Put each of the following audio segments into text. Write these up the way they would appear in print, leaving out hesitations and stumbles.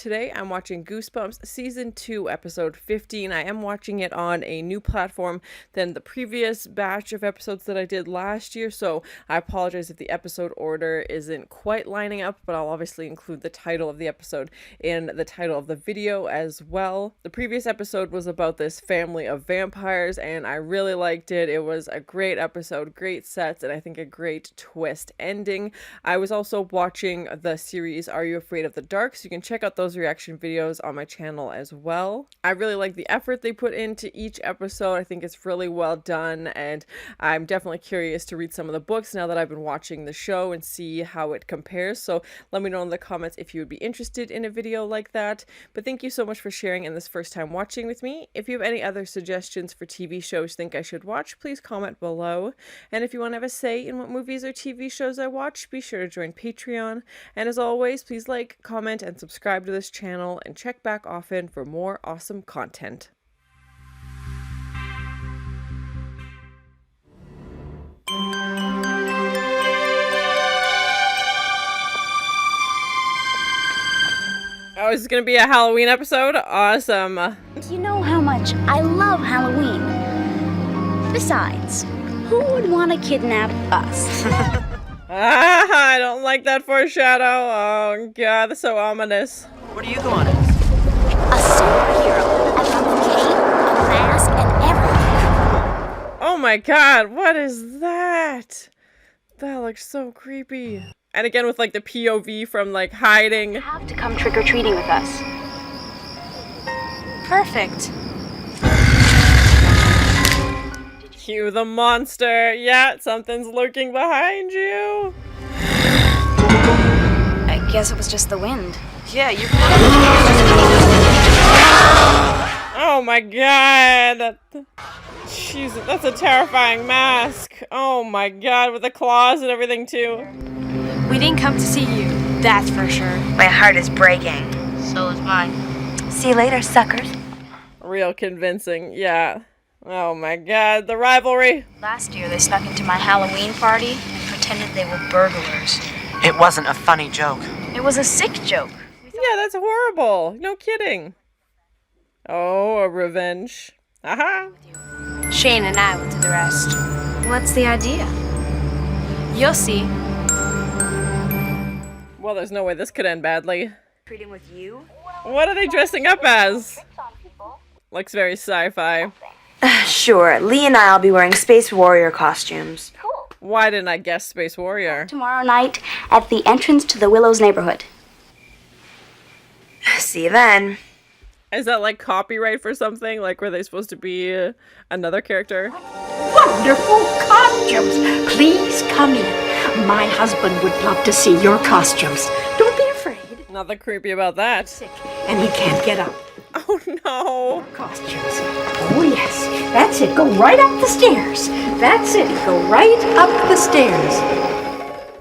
today I'm watching Goosebumps Season 2, Episode 15. I am watching it on a new platform than the previous batch of episodes that I did last year, so I apologize if the episode order isn't quite lining up, but I'll obviously include the title of the episode in the title of the video as well. The previous episode was about this family of vampires, and I really liked it. It was a great episode, great sets, and I think a great twist ending. I was also watching the series Are You Afraid of the Dark? So you can check out those reaction videos on my channel as well. I really like the effort they put into each episode. I think it's really well done, and I'm definitely curious to read some of the books now that I've been watching the show and see how it compares. So let me know in the comments if you would be interested in a video like that. But thank you so much for sharing in this first time watching with me. If you have any other suggestions for TV shows you think I should watch, please comment below. And if you want to have a say in what movies or TV shows I watch, be sure to join Patreon. And as always, please like, comment, and subscribe to this channel, and check back often for more awesome content. Oh, this is gonna be a Halloween episode? Awesome. You know how much I love Halloween. Besides, who would want to kidnap us? I don't like that foreshadow. Oh god, that's so ominous. What are you going as? A superhero. I've got a cape, a mask, and everything. Oh my god, what is that? That looks so creepy. And again with like the POV from like hiding. You have to come trick-or-treating with us. Perfect. Cue the monster. Yeah, something's lurking behind you. I guess it was just the wind. Yeah, you. Oh my god. Jesus, that's a terrifying mask. Oh my god, with the claws and everything too. We didn't come to see you, that's for sure. My heart is breaking. So is mine. See you later, suckers. Real convincing, yeah. Oh my god, the rivalry. Last year they snuck into my Halloween party and pretended they were burglars. It wasn't a funny joke. It was a sick joke. Yeah, that's horrible. No kidding. Oh, a revenge. Aha. Shane and I will do the rest. What's the idea? You'll see. Well, there's no way this could end badly. Treating with you? What are they dressing up as? Looks very sci-fi. Sure, Lee and I'll be wearing Space Warrior costumes. Why didn't I guess Space Warrior? Tomorrow night at the entrance to the Willows neighborhood. See you then. Is that like copyright for something? Like were they supposed to be another character? Wonderful costumes! Please come in. My husband would love to see your costumes. Don't be afraid. Nothing creepy about that. Sick, and he can't get up. Oh no. Costumes. Oh yes, that's it. Go right up the stairs. That's it. Go right up the stairs.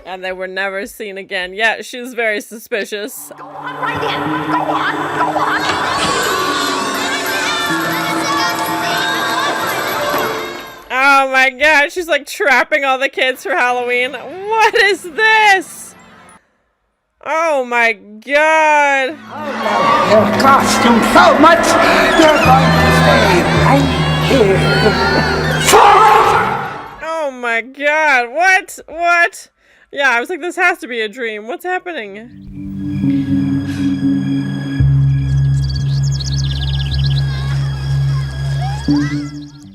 And they were never seen again. Yeah, she was very suspicious. Go on right in. Go on. Go on. Oh my god, she's like trapping all the kids for Halloween. What is this? Oh my god. Your costume so much, you're going to stay right here forever. Oh my god, what? What? Yeah, I was like, this has to be a dream. What's happening?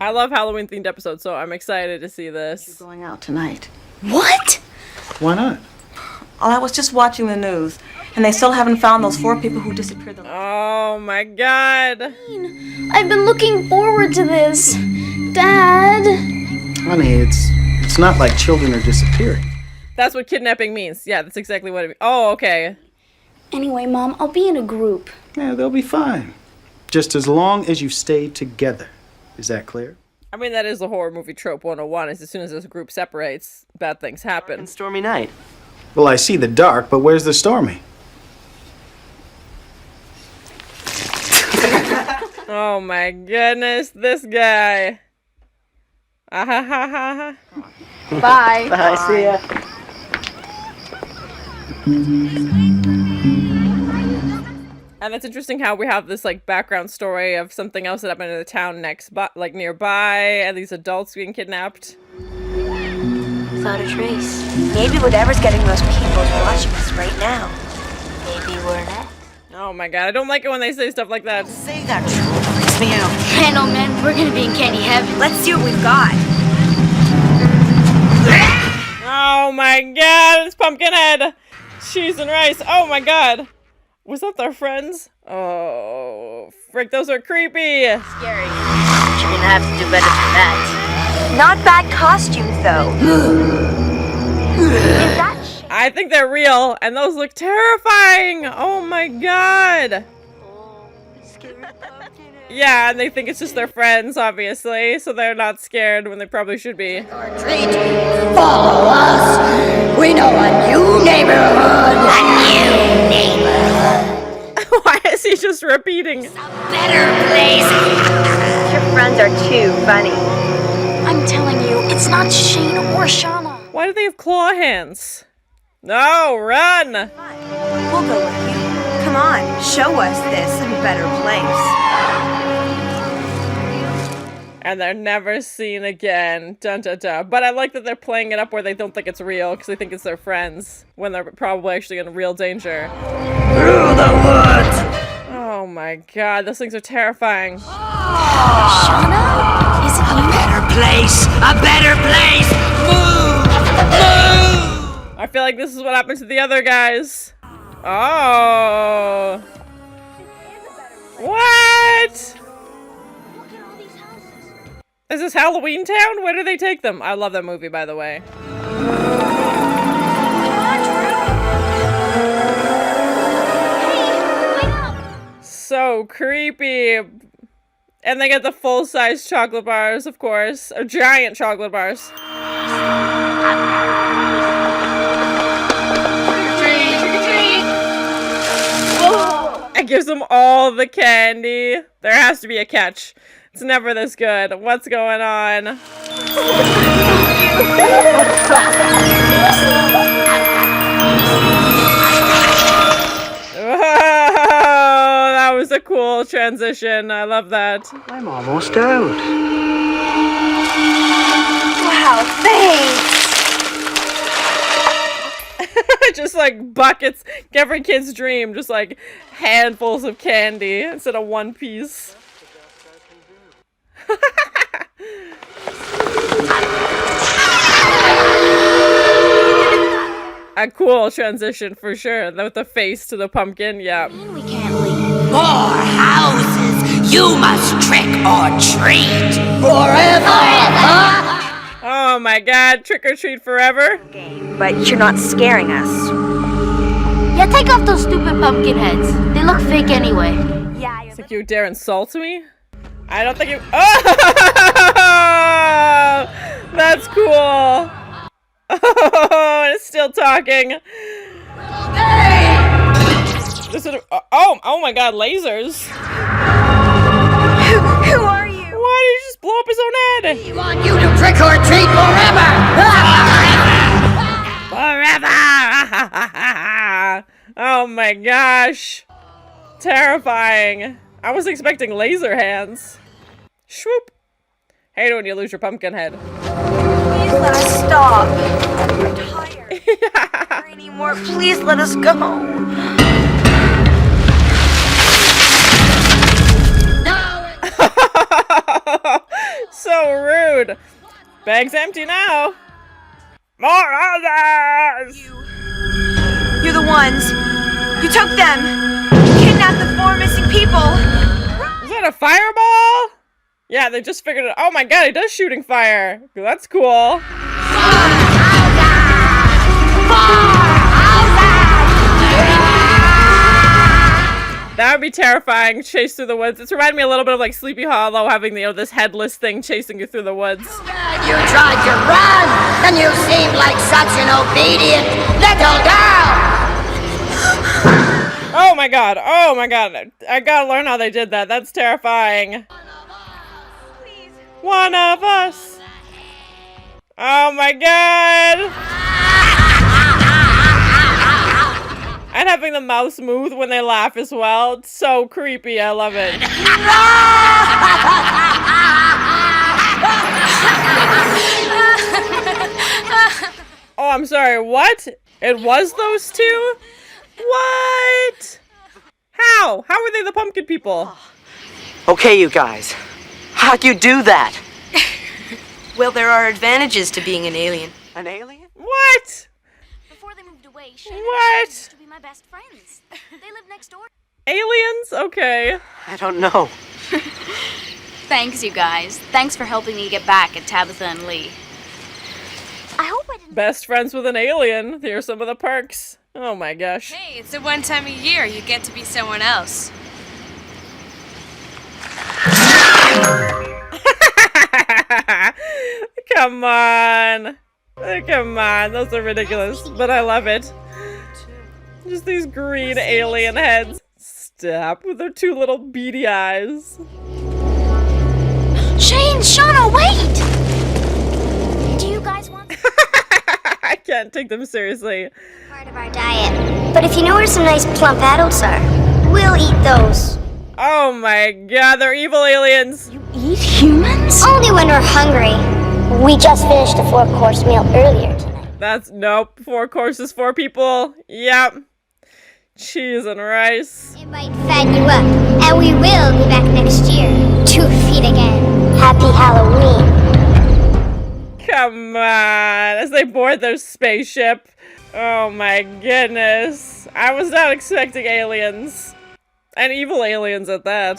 I love Halloween themed episodes, so I'm excited to see this. You're going out tonight. What? Why not? I was just watching the news, and they still haven't found those 4 people who disappeared. Oh my god. I've been looking forward to this. Dad. Honey, it's not like children are disappearing. That's what kidnapping means. Yeah, that's exactly what it means. Oh, okay. Anyway, Mom, I'll be in a group. Yeah, they'll be fine. Just as long as you stay together. Is that clear? I mean, that is the horror movie trope 101, is as soon as this group separates, bad things happen. And stormy night. Well, I see the dark, but where's the stormy? Oh my goodness, this guy. Ah ha ha ha ha. Bye. Bye, see ya. And it's interesting how we have this like background story of something else that happened in the town next, but like nearby, and these adults being kidnapped. Without a trace. Maybe whatever's getting those people is watching us right now. Maybe we're next. Oh my god, I don't like it when they say stuff like that. Say that freaks me out. I know, man. We're gonna be in candy heaven. Let's see what we've got. Oh my god, it's Pumpkinhead! Cheese and rice. Oh my god. Was that their friends? Oh, frick, those are creepy. Scary. You're gonna have to do better than that. Not bad costumes, though. Is that I think they're real, and those look terrifying. Oh my god. Yeah, and they think it's just their friends, obviously, so they're not scared when they probably should be. Treat. Follow us. We know a new neighborhood. A new neighborhood. Why is he just repeating? Better place. your friends are too funny? I'm telling you, it's not Shane or Shauna. Why do they have claw hands? No, run! We'll go with you. Come on, show us this better place. And they're never seen again. Dun dun dun. But I like that they're playing it up where they don't think it's real, because they think it's their friends, when they're probably actually in real danger. Through the woods. Oh my god, those things are terrifying. Shauna? Is it you? A better place. A better place. Move. Move. I feel like this is what happened to the other guys. Oh. What? Is this Halloween Town? Where do they take them? I love that movie, by the way. So creepy. And they get the full-size chocolate bars, of course. Or giant chocolate bars. It gives them all the candy. There has to be a catch. It's never this good. What's going on? Oh, that was a cool transition. I love that. I'm almost out. Wow, thanks! Just like buckets. Every kid's dream. Just like handfuls of candy instead of one piece. A cool transition for sure. With the face to the pumpkin, yeah. We can't leave. More houses. You must trick or treat forever. Oh my god, trick or treat forever? But you're not scaring us. Yeah, take off those stupid pumpkin heads. They look fake anyway. Yeah, you're Think you dare insult me? I don't think you. Oh! That's cool. Oh, and it's still talking. This would. Oh my god, lasers. Who are you? Why did he just blow up his own head? We want you to trick or treat forever. Forever! Oh my gosh. Terrifying. I was expecting laser hands. Swoop. Hate it when you lose your pumpkin head. Please let us stop. We're tired. Yeah. Anymore. Please let us go. So rude. Bag's empty now. More others! You're the ones. You took them. You kidnapped the 4 missing people. Is that a fireball? Yeah, they just figured it. Oh my god, he does shooting fire. That's cool. That would be terrifying. Chase through the woods. It's reminding me a little bit of like Sleepy Hollow, having this headless thing chasing you through the woods. You tried to run, and you seemed like such an obedient little girl. Oh my god. Oh my god. I gotta learn how they did that. That's terrifying. One of us. Oh my god. And having the mouse move when they laugh as well. It's so creepy. I love it. Oh, I'm sorry. What? It was those two? What? How? How were they the pumpkin people? Okay, you guys. How'd you do that? Well, there are advantages to being an alien. An alien? What? Before they moved away, Shane What? and used to be my best friends. They live next door. Aliens? Okay. I don't know. Thanks, you guys. Thanks for helping me get back at Tabitha and Lee. I hope I didn't... Best friends with an alien. Here's some of the perks. Oh my gosh. Hey, it's the one time a year you get to be someone else. Come on. Come on. Those are ridiculous. But I love it. Just these green alien heads. Stop with their two little beady eyes. Shane, Shauna, wait! Do you guys want I can't take them seriously. part of our diet? But if you know where some nice plump adults are, we'll eat those. Oh my god, they're evil aliens. you eat humans? Only when we're hungry. We just finished a 4-course meal earlier tonight. That's, nope, 4 courses, 4 people. Yep. Cheese and rice. It might fatten you up, and we will be back next year. 2 feet again. Happy Halloween. Come on, as they board their spaceship. Oh my goodness. I was not expecting aliens. And evil aliens at that.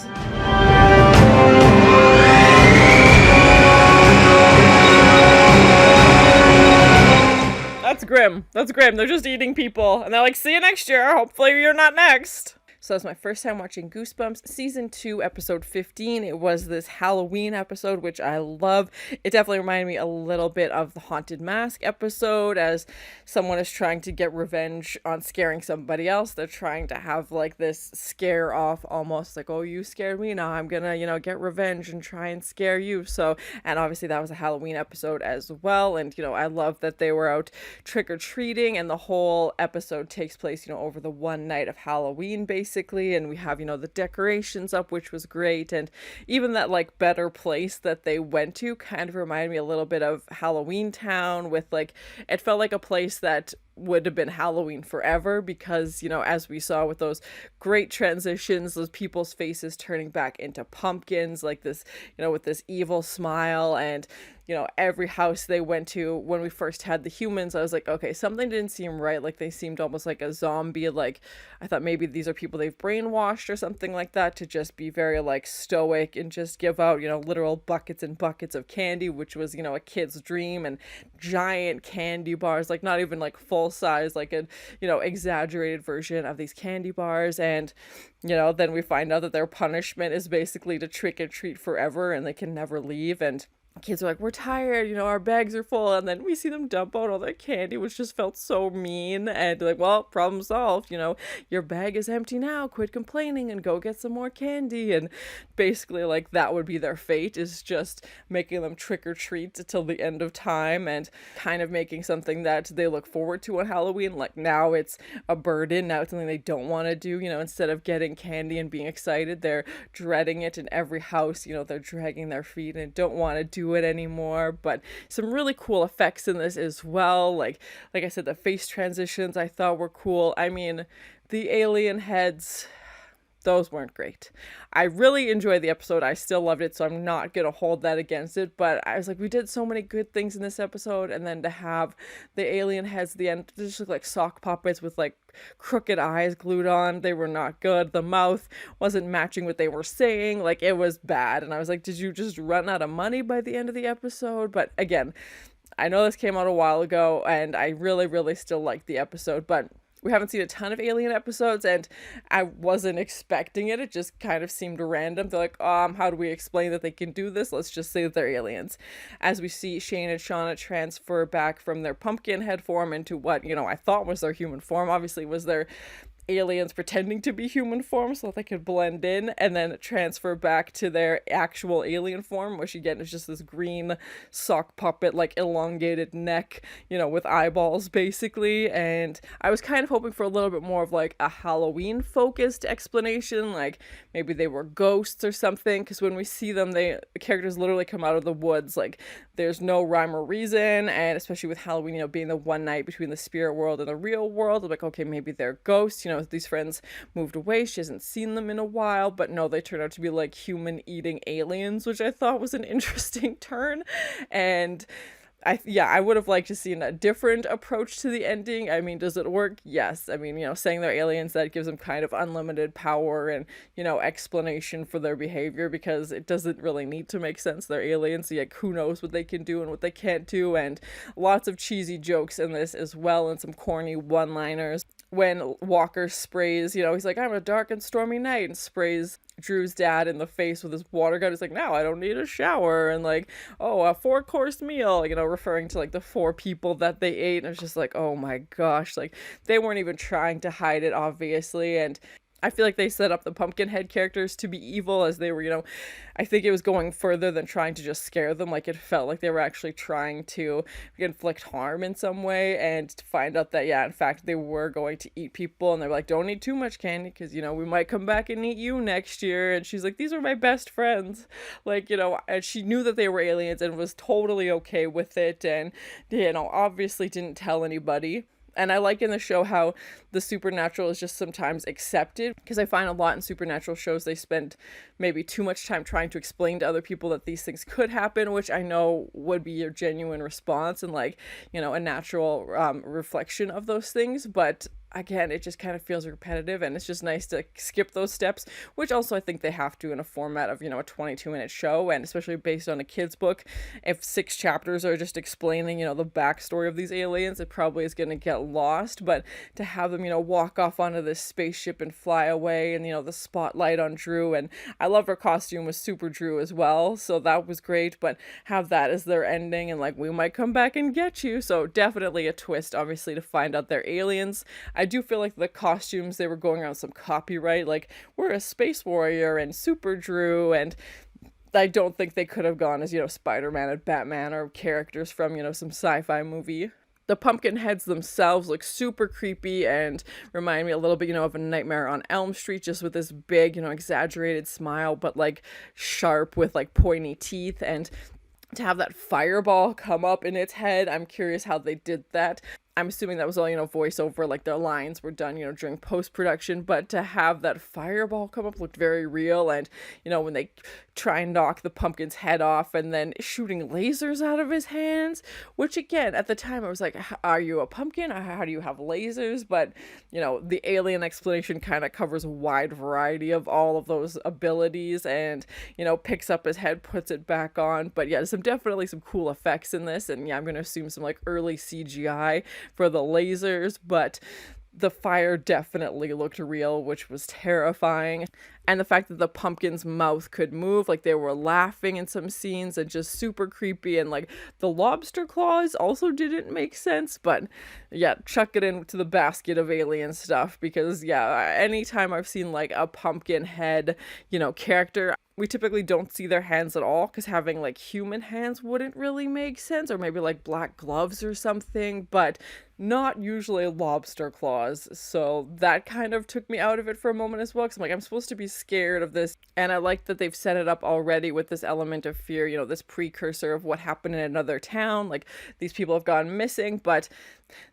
That's grim. That's grim. They're just eating people. And they're like, see you next year. Hopefully you're not next. So that's my first time watching Goosebumps season 2 episode 15. It was this Halloween episode, which I love. It definitely reminded me a little bit of the Haunted Mask episode, as someone is trying to get revenge on scaring somebody else. They're trying to have like this scare off, almost like, oh, you scared me, now I'm gonna, you know, get revenge and try and scare you. So, and obviously that was a Halloween episode as well. And, you know, I love that they were out trick-or-treating, and the whole episode takes place, you know, over the one night of Halloween, basically. And we have, you know, the decorations up, which was great. And even that like better place that they went to kind of reminded me a little bit of Halloween Town, with like, it felt like a place that would have been Halloween forever, because, you know, as we saw with those great transitions, those people's faces turning back into pumpkins, like this, you know, with this evil smile. And, you know, every house they went to when we first had the humans, I was like, okay, something didn't seem right. Like they seemed almost like a zombie. Like I thought maybe these are people they've brainwashed or something like that, to just be very like stoic and just give out, you know, literal buckets and buckets of candy, which was, you know, a kid's dream. And giant candy bars, like not even like full size, like a, you know, exaggerated version of these candy bars. And, you know, then we find out that their punishment is basically to trick or treat forever, and they can never leave. And kids are like, we're tired, you know, our bags are full. And then we see them dump out all that candy, which just felt so mean. And like, well, problem solved, you know, your bag is empty now, quit complaining and go get some more candy. And basically like that would be their fate, is just making them trick or treat till the end of time, and kind of making something that they look forward to on Halloween. Like now it's a burden, now it's something they don't want to do, you know, instead of getting candy and being excited, they're dreading it. In every house, you know, they're dragging their feet and don't want to do it anymore. But some really cool effects in this as well. Like I said, the face transitions I thought were cool. I mean, the alien heads, those weren't great. I really enjoyed the episode. I still loved it, so I'm not gonna hold that against it. But I was like, we did so many good things in this episode, and then to have the alien heads at the end, they just look like sock puppets with like crooked eyes glued on. They were not good. The mouth wasn't matching what they were saying. Like, it was bad. And I was like, did you just run out of money by the end of the episode? But again, I know this came out a while ago, and I really, really still liked the episode, but we haven't seen a ton of Alien episodes, and I wasn't expecting it. It just kind of seemed random. They're like, how do we explain that they can do this? Let's just say that they're aliens. As we see Shane and Shauna transfer back from their pumpkin head form into what, you know, I thought was their human form. Obviously was their aliens pretending to be human form so that they could blend in and then transfer back to their actual alien form, which again is just this green sock puppet, like elongated neck, with eyeballs basically. And I was kind of hoping for a little bit more of like a Halloween focused explanation, like maybe they were ghosts or something, because when we see them, the characters literally come out of the woods, like there's no rhyme or reason. And especially with Halloween, being the one night between the spirit world and the real world, I'm like, okay, maybe they're ghosts, these friends moved away, she hasn't seen them in a while, but no, they turn out to be like human eating aliens, which I thought was an interesting turn. And I would have liked to see a different approach to the ending. I mean, does it work? Yes. I mean, saying they're aliens, that gives them kind of unlimited power and, explanation for their behavior, because it doesn't really need to make sense. They're aliens, like who knows what they can do and what they can't do. And lots of cheesy jokes in this as well, and some corny one-liners. When Walker sprays, he's like, I'm a dark and stormy night, and sprays Drew's dad in the face with his water gun. He's like, now I don't need a shower. And like, oh, a 4-course meal, referring to like the 4 people that they ate. And it's just like, oh my gosh, like they weren't even trying to hide it, obviously. And I feel like they set up the Pumpkinhead characters to be evil, as they were, I think it was going further than trying to just scare them. Like it felt like they were actually trying to inflict harm in some way, and to find out that, yeah, in fact, they were going to eat people. And they're like, don't eat too much candy, because, we might come back and eat you next year. And she's like, these are my best friends. Like, and she knew that they were aliens and was totally okay with it. And, obviously didn't tell anybody. And I like in the show how the supernatural is just sometimes accepted, because I find a lot in supernatural shows they spend maybe too much time trying to explain to other people that these things could happen, which I know would be your genuine response and like, a natural reflection of those things. But again, it just kind of feels repetitive, and it's just nice to skip those steps, which also I think they have to in a format of, a 22-minute show, and especially based on a kid's book. If 6 chapters are just explaining, the backstory of these aliens, it probably is going to get lost. But to have them, walk off onto this spaceship and fly away, and, the spotlight on Drew, and I love her costume was super Drew as well, so that was great. But have that as their ending, and like, we might come back and get you. So definitely a twist, obviously, to find out they're aliens. I do feel like the costumes, they were going around some copyright, like we're a space warrior and super Drew, and I don't think they could have gone as, Spider-Man and Batman, or characters from, some sci-fi movie. The pumpkin heads themselves look super creepy and remind me a little bit, of a Nightmare on Elm Street, just with this big, exaggerated smile, but like sharp with like pointy teeth. And to have that fireball come up in its head, I'm curious how they did that. I'm assuming that was all, voiceover, like their lines were done, during post-production, but to have that fireball come up looked very real. And, when they try and knock the pumpkin's head off and then shooting lasers out of his hands, which again, at the time I was like, are you a pumpkin? How do you have lasers? But, the alien explanation kind of covers a wide variety of all of those abilities, and, picks up his head, puts it back on. But yeah, definitely some cool effects in this. And yeah, I'm going to assume some like early CGI for the lasers, but the fire definitely looked real, which was terrifying. And the fact that the pumpkin's mouth could move, like they were laughing in some scenes, and just super creepy. And like the lobster claws also didn't make sense, but yeah, chuck it into the basket of alien stuff, because yeah, anytime I've seen like a pumpkin head, character, we typically don't see their hands at all, because having like human hands wouldn't really make sense, or maybe like black gloves or something, but not usually lobster claws. So that kind of took me out of it for a moment as well, because I'm like, I'm supposed to be scared of this. And I like that they've set it up already with this element of fear, this precursor of what happened in another town, like these people have gone missing, but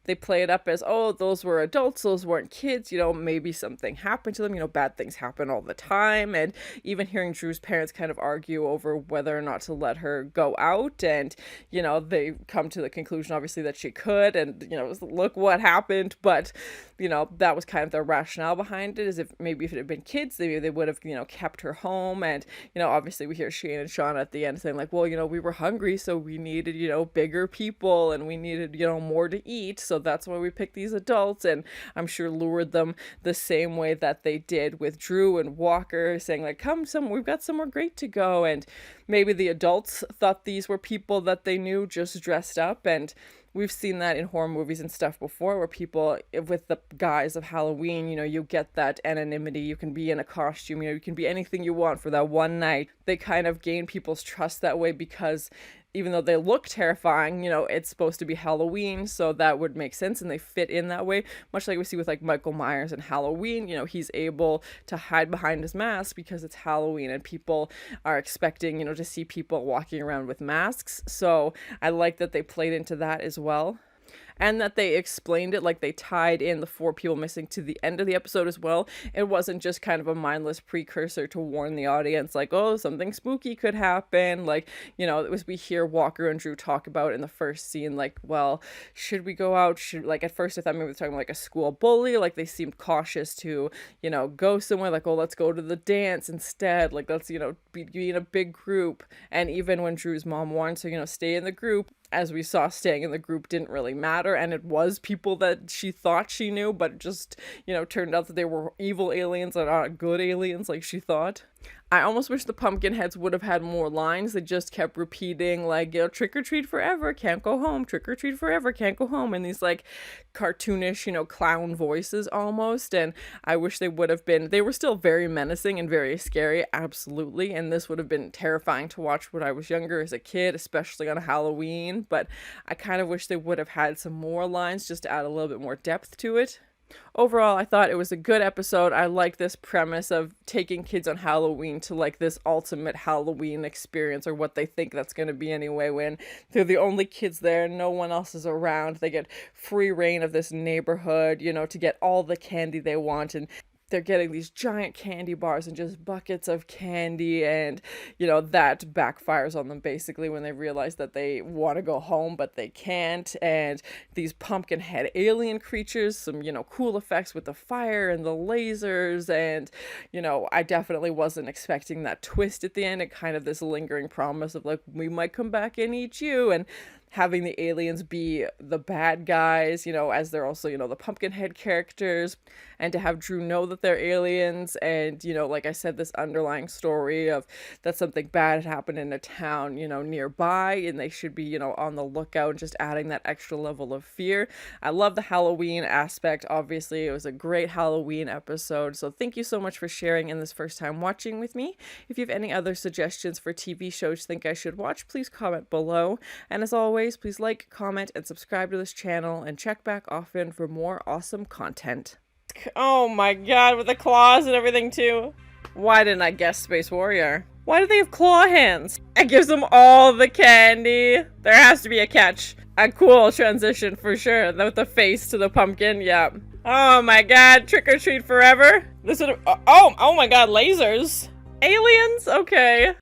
they play it up as, oh, those were adults, those weren't kids, maybe something happened to them, bad things happen all the time. And even hearing Drew's parents kind of argue over whether or not to let her go out, and they come to the conclusion obviously that she could, and look what happened. But that was kind of their rationale behind it, is if it had been kids, maybe they would have kept her home. And obviously we hear Shane and Sean at the end saying like, well, we were hungry, so we needed bigger people, and we needed more to eat, so that's why we picked these adults. And I'm sure lured them the same way that they did with Drew and Walker, saying like, we've got somewhere great to go. And maybe the adults thought these were people that they knew, just dressed up. And we've seen that in horror movies and stuff before, where people with the guise of Halloween, you know, you get that anonymity. You can be in a costume, you know, you can be anything you want for that one night. They kind of gain people's trust that way because even though they look terrifying, you know, it's supposed to be Halloween, so that would make sense, and they fit in that way. Much like we see with like Michael Myers and Halloween, you know, he's able to hide behind his mask because it's Halloween and people are expecting, you know, to see people walking around with masks. So I like that they played into that as well. And that they explained it, like they tied in the 4 people missing to the end of the episode as well. It wasn't just kind of a mindless precursor to warn the audience, like, oh, something spooky could happen. Like, you know, it was, we hear Walker and Drew talk about in the first scene, like, well, should we go out? Like, at first I thought maybe we were talking about like a school bully. Like, they seemed cautious to, you know, go somewhere, like, oh, let's go to the dance instead. Like, let's, you know, be in a big group. And even when Drew's mom wanted to, you know, stay in the group, as we saw, staying in the group didn't really matter, and it was people that she thought she knew, but just, you know, turned out that they were evil aliens and not good aliens like she thought. I almost wish the Pumpkinheads would have had more lines. They just kept repeating, like, you know, trick or treat forever, can't go home, trick or treat forever, can't go home, and these, like, cartoonish, you know, clown voices almost. And I wish they would have been, they were still very menacing and very scary, absolutely, and this would have been terrifying to watch when I was younger as a kid, especially on Halloween. But I kind of wish they would have had some more lines just to add a little bit more depth to it. Overall, I thought it was a good episode. I like this premise of taking kids on Halloween to like this ultimate Halloween experience, or what they think that's going to be anyway, when they're the only kids there, no one else is around. They get free reign of this neighborhood, you know, to get all the candy they want, and they're getting these giant candy bars and just buckets of candy, and, you know, that backfires on them basically when they realize that they want to go home but they can't. And these pumpkin head alien creatures, some, you know, cool effects with the fire and the lasers, and, you know, I definitely wasn't expecting that twist at the end, and kind of this lingering promise of like, we might come back and eat you, and having the aliens be the bad guys, you know, as they're also, you know, the Pumpkinhead characters, and to have Drew know that they're aliens, and, you know, like I said, this underlying story of that something bad had happened in a town, you know, nearby, and they should be, you know, on the lookout, and just adding that extra level of fear. I love the Halloween aspect. Obviously, it was a great Halloween episode, so thank you so much for sharing in this first time watching with me. If you have any other suggestions for TV shows you think I should watch, please comment below, and as always, please like, comment, and subscribe to this channel, and check back often for more awesome content. Oh my god, with the claws and everything too. Why didn't I guess Space Warrior? Why do they have claw hands? It gives them all the candy. There has to be a catch. A cool transition for sure. With the face to the pumpkin, yeah. Oh my god, trick or treat forever. This would have, oh my god, lasers. Aliens? Okay.